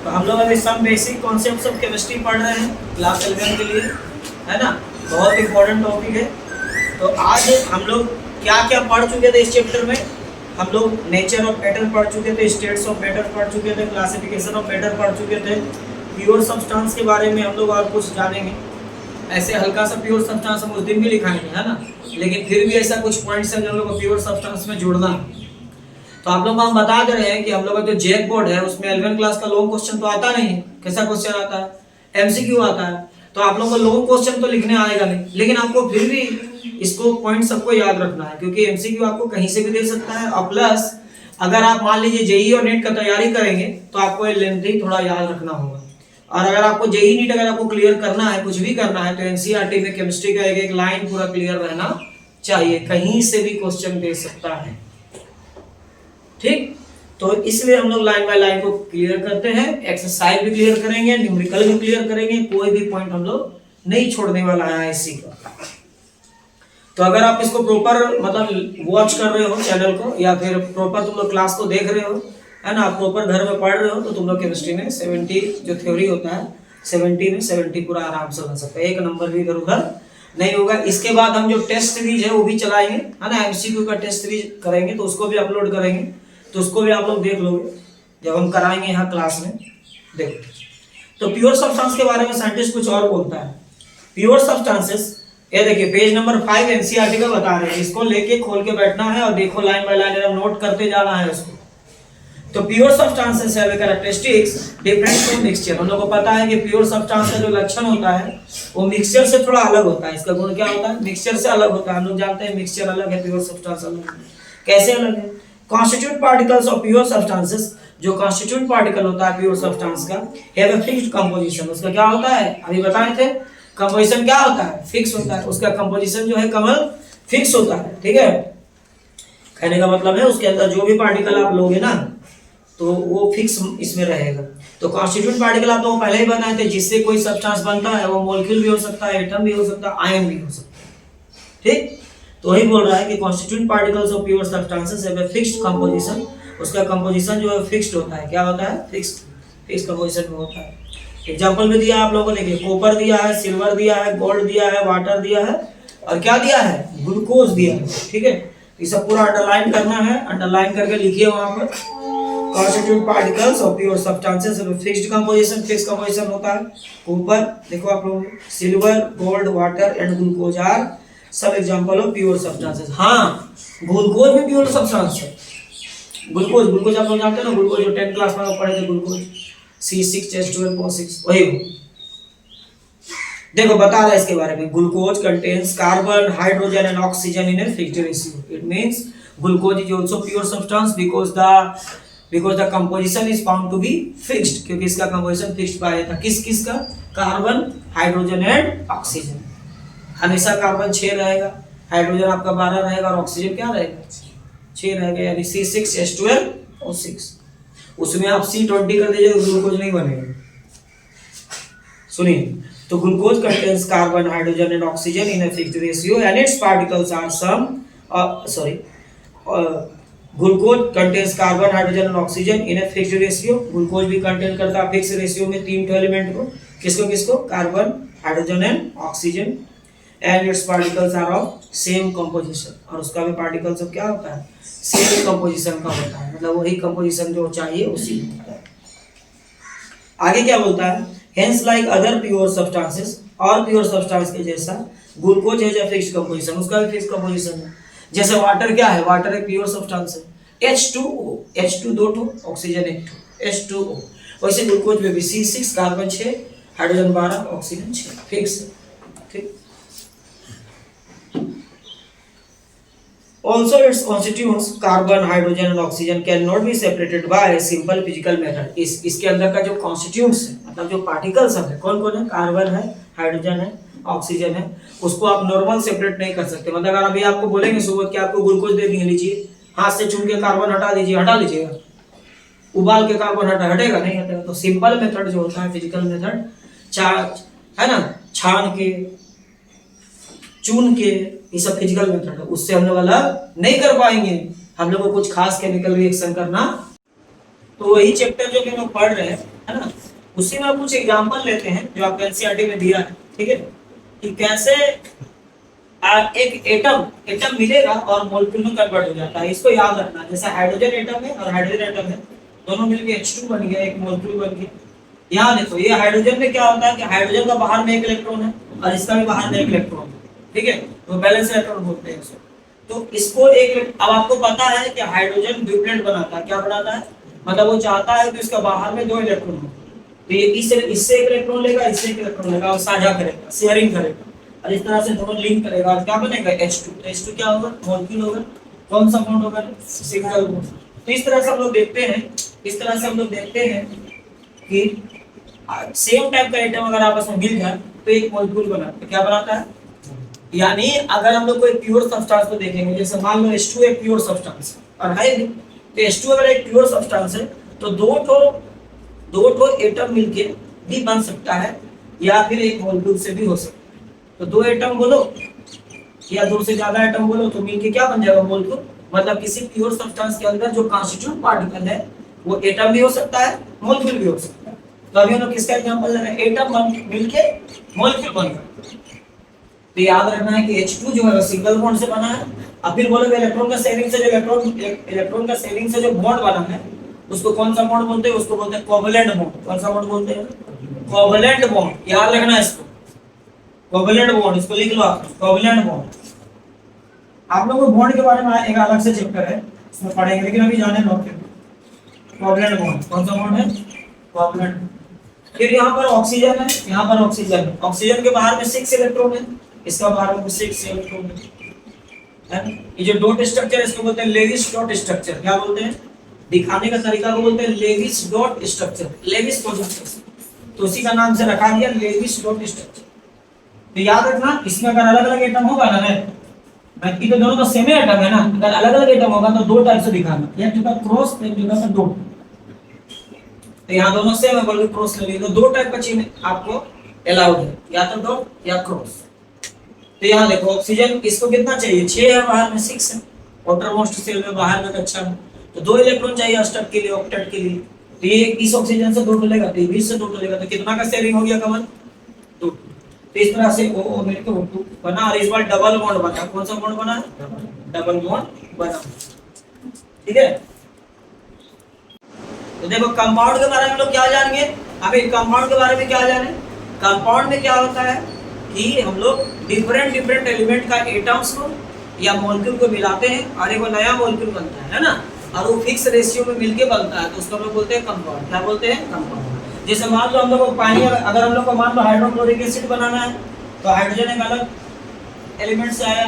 तो हम लोग अभी some basic concepts of chemistry पढ़ रहे हैं क्लास 11 के लिए, है ना। बहुत इंपॉर्टेंट टॉपिक है। तो आज हम लोग क्या क्या पढ़ चुके थे इस चैप्टर में। हम लोग नेचर ऑफ मैटर पढ़ चुके थे, स्टेट्स ऑफ मैटर पढ़ चुके थे, क्लासिफिकेशन ऑफ मैटर पढ़ चुके थे, प्योर सब्सटेंस के बारे में हम लोग और कुछ जानेंगे। ऐसे हल्का सा प्योर सब्सटेंस हम उस दिन भी लिखाएंगे, है ना, लेकिन फिर भी ऐसा कुछ पॉइंट्स है जो हम लोग को प्योर सब्सटेंस में जोड़ना है। तो आप लोग को हम बता दे रहे हैं कि हम लोग का जो जैक बोर्ड है उसमें 11 क्लास का लॉन्ग क्वेश्चन तो आता नहीं है। कैसा क्वेश्चन आता है? एमसीक्यू आता है। तो आप लोग को लॉन्ग क्वेश्चन तो लिखने आएगा नहीं, लेकिन आपको फिर भी इसको पॉइंट सबको याद रखना है, क्योंकि एमसीक्यू आपको कहीं से भी दे सकता है। और प्लस अगर आप मान लीजिए जेई और नीट का तैयारी करेंगे तो आपको ये लेंथी थोड़ा याद रखना होगा। और अगर आपको जेई नीट अगर आपको क्लियर करना है, कुछ भी करना है, तो एनसीईआरटी में केमिस्ट्री का एक एक लाइन पूरा क्लियर रहना चाहिए, कहीं से भी क्वेश्चन दे सकता है। ठीक, तो इसलिए हम लोग लाइन बाय लाइन को क्लियर करते हैं, एक्सरसाइज भी क्लियर करेंगे, न्यूमेरिकल भी क्लियर करेंगे, कोई भी पॉइंट हम लोग नहीं छोड़ने वाला है इसी का। तो अगर आप इसको प्रॉपर मतलब वॉच कर रहे हो चैनल को, या फिर प्रॉपर तुम लोग क्लास को देख रहे हो, है ना, प्रॉपर घर में पढ़ रहे हो, तो तुम लोग केमिस्ट्री में 70 जो थ्योरी होता है 70 में 70 पूरा आराम से बन सकता है, एक नंबर भी इधर उधर नहीं होगा। इसके बाद हम जो टेस्ट सीरीज है वो भी चलाएंगे, है ना, एमसीक्यू का टेस्ट सीरीज करेंगे, तो उसको भी अपलोड करेंगे, तो उसको भी आप लोग देख लोगे जब हम कराएंगे यहाँ क्लास में। देखो, तो प्योर सब्सटेंस के बारे में साइंटिस्ट कुछ और बोलता है। प्योर सब्सटेंसेस, ये देखिए पेज नंबर 5 एनसीईआरटी का बता रहे हैं, इसको लेके खोल के बैठना है और देखो लाइन बाय लाइन एकदम नोट करते जाना है उसको। तो pure substances have characteristics different from mixture. हम लोग को पता है कि प्योर सब्सटेंस का जो लक्षण होता है वो मिक्सचर से थोड़ा अलग होता है। इसका गुण क्या होता है? मिक्सचर से अलग होता है। हम लोग जानते हैं मिक्सचर अलग है, प्योर सब्सटेंस अलग है। कैसे अलग है? Constitute particles of pure substances, जो कॉन्स्टिट्यूट पार्टिकल होता है प्योर सब्सटेंस का, हैव अ फिक्स्ड कंपोजिशन। उसका क्या होता है? अभी बताए थे, कंपोजिशन क्या होता है? फिक्स होता है। उसका कंपोजिशन जो है कमल फिक्स होता है। ठीक है, कहने का मतलब है उसके अंदर जो भी पार्टिकल आप लोगे ना तो वो फिक्स इसमें रहेगा। तो कॉन्स्टिट्यूट पार्टिकल आप लोगों को पहले ही बताए थे, जिससे कोई सब्सटेंस बनता है वो मॉलिक्यूल भी हो सकता है, एटम भी हो सकता है, आयन भी हो सकता है। ठीक, तो वही बोल रहा है कि constitute particles of pure substances have a fixed composition. उसका कंपोजिशन जो है फिक्स्ड होता है। क्या होता है? फिक्स कंपोजिशन में होता है। एग्जांपल में दिया आप लोगों को, देखिए कॉपर दिया है, सिल्वर दिया है, गोल्ड दिया है, वाटर दिया है, और क्या दिया है? ग्लूकोज दिया है। ठीक है, ये सब पूरा अंडरलाइन करना है, अंडरलाइन करके लिखिए वहां पर। Constitute particles of pure substances fixed composition, fix composition होता है। ऊपर देखो आप लोग, silver, gold, water and glucose are सब एग्जांपल ऑफ प्योर सब्सटेंसेस। हाँ, ग्लूकोज भी प्योर सब्सटेंस है। ग्लूकोज आप लोग जानते हैं ना, ग्लूकोज जो 10th क्लास में पढ़े थे, ग्लूकोज C6H12O6 वही हो। देखो बता रहा है इसके बारे में, glucose contains carbon, hydrogen and oxygen in a fixed ratio. It means glucose is also pure substance because the composition is found to be fixed, क्योंकि इसका कंपोजिशन फिक्स्ड पाया था। किस का? Carbon, hydrogen and oxygen. हमेशा carbon 6 रहेगा, hydrogen आपका 12 रहेगा, और ऑक्सीजन क्या रहेगा? 6 रहेगा, यानी C6H12O6। उसमें आप C20 कर दीजिए तो ग्लूकोज नहीं बनेगा। सुनिए, तो glucose contains carbon, hydrogen and oxygen in a fixed ratio and its particles are glucose contains carbon, hydrogen and oxygen in a fixed ratio. Glucose भी कंटेन करता है फिक्स रेशियो में 3 एलिमेंट को। किसको? Carbon, hydrogen and oxygen. And its particles are of same composition, और उसका भी particle सब क्या होता है? सेम कंपोजिशन का होता है, मतलब वही कंपोजिशन जो चाहिए उसी में होता है। आगे क्या बोलता है? Hence like other pure substances, और प्योर सब्सटेंस के जैसा ग्लूकोज है जो फिक्स्ड कंपोजिशन, उसका भी फिक्स कंपोजिशन है। जैसे वाटर क्या है? वाटर एक प्योर सब्सटेंस है, H2O, H2 2 ऑक्सीजन 1 H2O। वैसे ग्लूकोज में भी C6 carbon 6, hydrogen 12, oxygen 6 fix. ठीक, also its constituents carbon, hydrogen and oxygen cannot be separated by simple physical method। इसके अंदर का जो constituents है, मतलब जो particles है, कौन कौन है? कार्बन है, हाइड्रोजन है, ऑक्सीजन है, उसको आप नॉर्मल सेपरेट नहीं कर सकते। मतलब अगर अभी आपको बोलेंगे सुबह कि आपको ग्लूकोज दे देंगे, लीजिए, हाथ से चुन के कार्बन हटा दीजिए, हटा लीजिएगा? उबाल के कार्बन हटेगा? नहीं हटेगा। तो सिंपल मेथड जो होता है, फिजिकल मेथड, है ना, छान के, चुन के, ये सब फिजिकल मेथड है, उससे हम लोग अलग नहीं कर पाएंगे। हम लोग को कुछ खास केमिकल रिएक्शन करना। तो वही चैप्टर जो कि हम लोग पढ़ रहे हैं, है ना। उसी में कुछ एग्जांपल लेते हैं जो आपको एनसीईआरटी में दिया है, ठीक है, कि कैसे एक एटम मिलेगा और मॉलिक्यूल में कन्वर्ट हो जाता है। इसको याद रखना, जैसे हाइड्रोजन एटम है और हाइड्रोजन एटम है, दोनों मिलके H2 बन गया, एक मॉलिक्यूल बन गया। यहाँ देखो ये हाइड्रोजन में क्या होता है कि हाइड्रोजन का बाहर में एक इलेक्ट्रॉन है और इसका भी बाहर में एक इलेक्ट्रॉन है, ठीक है, तो बैलेंस इलेक्ट्रॉन बोलते हैं इसको। तो इसको एक, अब आपको पता है कि हाइड्रोजन ड्यूप्लेट बनाता है, क्या बनाता है, मतलब वो चाहता है कि इसका बाहर में 2 इलेक्ट्रॉन हो, तो ये इससे एक इलेक्ट्रॉन लेगा, इससे एक इलेक्ट्रॉन लेगा और साझा करेगा, शेयरिंग करेगा, और इस तरह से दोनों लिंक करेगा और क्या बनेगा H2। तो H2 क्या होगा, मॉलिक्यूल होगा, कौन सा बॉन्ड होगा, सिंगल बॉन्ड। तो इस तरह से हम लोग देखते हैं, इस तरह से हम लोग देखते हैं कि सेम टाइप का एटम अगर आपस में मिल जाए तो एक मॉलिक्यूल बनाता है, क्या बनाता है, यानी अगर हम लोग कोई प्योर सब्सटेंस को देखेंगे, जैसे मान लो H2 एक प्योर सब्सटेंस और है भी, तो H2 अगर एक प्योर सब्सटेंस है तो दो ठो एटम मिलके भी बन सकता है या फिर एक मॉलिक्यूल से भी हो सकता है। तो 2 एटम बोलो या 2 से ज्यादा एटम बोलो तो मिलके क्या बन जाएगा, मॉलिक्यूल। मतलब किसी प्योर सब्सटेंस के अंदर जो कॉन्स्टिट्यूट पार्टिकल है वो एटम भी हो सकता है, मॉलिक्यूल भी हो सकता है। तो अभी हम लोग किसका एग्जांपल ले रहे हैं, एटम मिलके मॉलिक्यूल बन गया। तो याद रखना है कि H2 जो है वो सिंगल बॉन्ड से बना है, और फिर बोलोगे इलेक्ट्रॉन का शेयरिंग से जो इलेक्ट्रॉन का शेयरिंग से जो बॉन्ड बना है उसको कौन सा बॉन्ड बोलते हैं, उसको बोलते हैं कोवैलेंट बॉन्ड। कौन सा बॉन्ड बोलते हैं, कोवैलेंट बॉन्ड। याद रखना है इसको, कोवैलेंट बॉन्ड, इसको लिख लो आप, कोवैलेंट बॉन्ड। आप लोगों को बॉन्ड के बारे में एक अलग से चैप्टर है, उसमें पढ़ेंगे, लेकिन अभी जाने लो कोवैलेंट बॉन्ड। कौन सा बॉन्ड है, कोवैलेंट। फिर यहाँ पर ऑक्सीजन है, यहाँ पर ऑक्सीजन है, ऑक्सीजन के बाहर में 6 इलेक्ट्रॉन है, इसका बाहर में 6 इलेक्ट्रॉन है। ये जो डॉट स्ट्रक्चर है इसको बोलते हैं लेविस डॉट स्ट्रक्चर। क्या बोलते हैं, दिखाने का तरीका को बोलते हैं Lewis dot structure, Lewis projection, तो उसी का नाम से रखा गया लेविस डॉट स्ट्रक्चर। तो याद रखना, इसमें अगर अलग अलग एटम होगा ना, बाकी तो दोनों तो सेम ही एटम है ना, अगर अलग अलग एटम होगा तो 2 टाइप से दिखाना, एक जगह क्रॉस, एक जगह पर डॉट। तो यहाँ दोनों सेम है, बोल क्रॉस ले लिए, तो 2 टाइप का चिन्ह आपको अलाउड है, या तो डॉट या क्रॉस। तो यहाँ देखो ऑक्सीजन, इसको कितना चाहिए, 6 है, बाहर में 6 है, आउटर मोस्ट शेल में, बाहर में कक्षा में, तो 2 इलेक्ट्रॉन चाहिए अष्टक के लिए, ऑक्टेट के लिए। तो ये इस ऑक्सीजन से 2 मिलेगा, तो 20 से 2 मिलेगा, तो कितना का शेयरिंग हो गया कमल, 2। तो इस तरह से O मिलकर O2 बना, और इस बार डबल बॉन्ड बना। कौन सा बॉन्ड बना, डबल बॉन्ड बना, ठीक है। तो देखो कंपाउंड के बारे में लोग क्या जानेंगे, अभी कंपाउंड के बारे में क्या जाने, कंपाउंड में क्या होता है कि हम लोग डिफरेंट एलिमेंट का एटम्स को या मॉलिक्यूल को मिलाते हैं और एक नया मॉलिक्यूल बनता है ना, और वो फिक्स रेशियो में मिलके बनता है, तो उसको हम लोग बोलते हैं कंपाउंड। क्या बोलते हैं, कंपाउंड। जैसे मान लो हम लोग को पानी, अगर हम लोग को मान लो हाइड्रोक्लोरिक एसिड बनाना है, तो हाइड्रोजन एक अलग एलिमेंट से आया,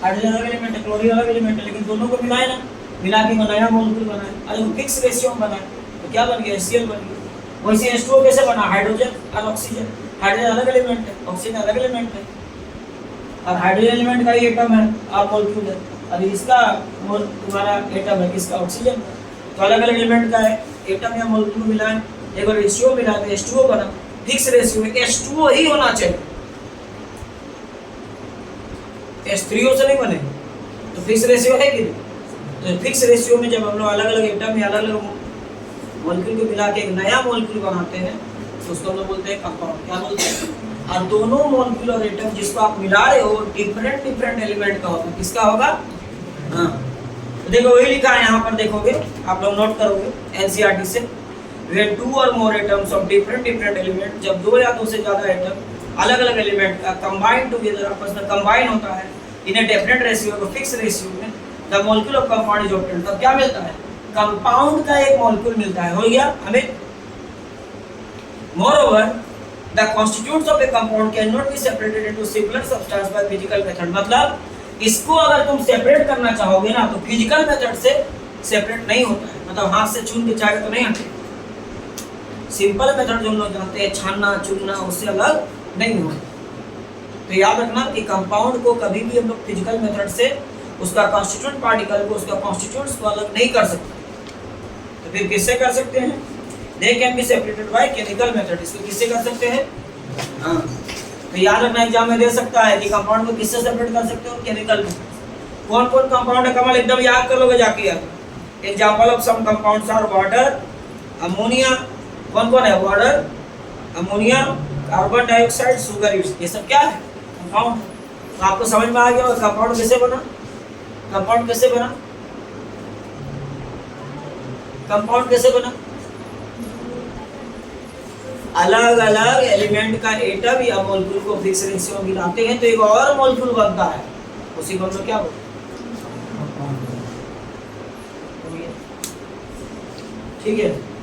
हाइड्रोजन अलग एलिमेंट है, क्लोरीन अलग एलिमेंट है, लेकिन दोनों को मिलाए ना, मिला के नया मॉलिक्यूल बनाए, और वो फिक्स रेशियो में बनाए, तो क्या बन गया, HCl बन गया। वैसे H2O कैसे बना, हाइड्रोजन और ऑक्सीजन, हाइड्रोजन अलग एलिमेंट है, ऑक्सीजन अलग एलिमेंट है, और हाइड्रोजन एलिमेंट का ही एटम है और मॉलिक्यूल है, और इसका तुम्हारा एटम है, किसका, ऑक्सीजन। तो अलग अलग एलिमेंट का है एटम या मॉलिक्यूल मिलाएं, एक बार रेशियो मिला तो H2O बना, फिक्स रेशियो में H2O ही होना चाहिए, H3O से नहीं बनेगा, तो फिक्स रेशियो है कि नहीं। तो फिक्स रेशियो में जब हम लोग अलग अलग एटम या अलग अलग मॉलिक्यूल को मिला के एक नया मॉलिक्यूल बनाते हैं, तो उसको हम लोग बोलते हैं कंपाउंड। क्या बोलते हैं, और दोनों मॉलिक्यूल और एटम जिसको आप मिला रहे हो डिफरेंट एलिमेंट का होगा, किसका होगा, हाँ। तो देखो वही लिखा है यहाँ पर, देखोगे आप लोग नोट करोगे एनसीईआरटी से, where 2 or more atoms of different element, जब 2 या 2 से ज्यादा एटम अलग अलग एलिमेंट का कंबाइन टुगेदर, आपस में कंबाइन होता है इन ए डिफरेंट रेशियो को फिक्स रेशियो में, the molecule of compound is obtained. तब क्या मिलता है, कंपाउंड का एक मॉलिक्यूल मिलता है, हो गया हमें। मोreover the constituents of a compound cannot be separated into simpler substance by physical method। मतलब इसको अगर तुम सेपरेट करना चाहोगे ना, तो फिजिकल मेथड से सेपरेट नहीं होता है, मतलब हाथ से छून के चाहे तो नहीं हटे। सिंपल मेथड जो हम लोग जानते हैं, छानना चुनना, उससे अलग नहीं होता। तो याद रखना कि कंपाउंड को कभी भी हम लोग फिजिकल मेथड से उसका कॉन्स्टिट्यूएंट पार्टिकल को, उसका कॉन्स्टिट्यूएंट्स को अलग नहीं कर सकते। तो फिर किससे कर सकते हैं, they can be separated by chemical method. इसको किससे कर सकते हैं, हाँ। तो याद रखना एग्जाम में दे सकता है कि कंपाउंड को किससे सेपरेट कर सकते हो, केमिकल मेथड। कौन कौन कंपाउंड है कमल, एकदम याद कर लोगे जाके। Example of some compounds are water, ammonia, कौन कौन है? Water, ammonia, carbon dioxide, sugar, ये सब क्या है? कंपाउंड। तो आपको समझ में आ गया होगा कंपाउंड कैसे बना? कंपाउंड कैसे बना? कंपाउंड कैसे बना? अलग अलग एलिमेंट का एटम या मॉलिक्यूल को फिक्स रेशियो में मिलाते हैं तो एक और मॉलिक्यूल बनता है, उसी को हम लोग क्या बोलते हैं? ठीक है।